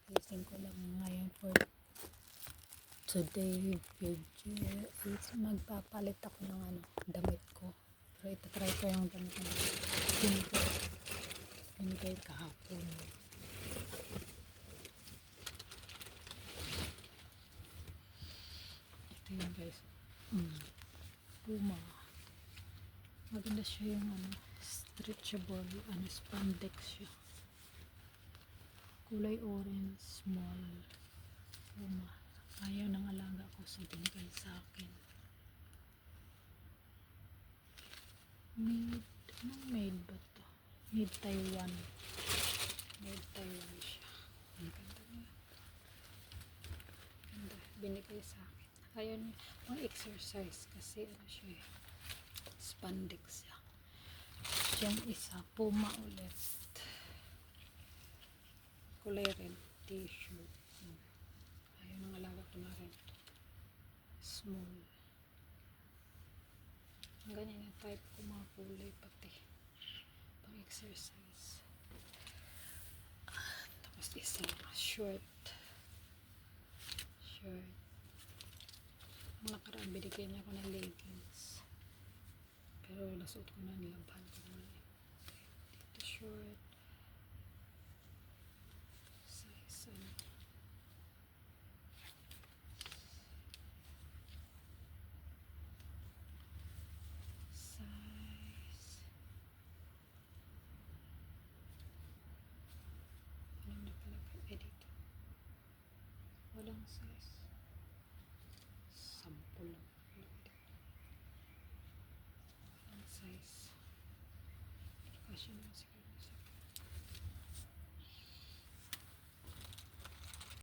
Gising ko lang ngayon for today video is magpapalit ako ng damit ko. Pero itatry ko yung damit na binigay kahapon. Ito yun guys. Puma. Maganda siya yung stretchable, spandex siya. Kulay orange, small. Puma. Ayaw ng alaga ko sa binigay sa akin. Made ba to? Made Taiwan. Made Taiwan siya. Ang ganda niya. Ganda. Binigay sa akin. Ayaw niya. Pang exercise kasi siya spandex siya. Yung isa, Puma ulit. Kulay red t-shirt. Ayaw ng alaga ko na red. Small. Ganyan yung type ko, mga kulay pati. Pang exercise. Tapos isa, short. Mga karaan, binigyan niya ako ng leggings. Pero nasuot ko na, nilabhan ko na. Dito short. Size anong nakalagay? Dito walang size, sample lang walang size kasi naman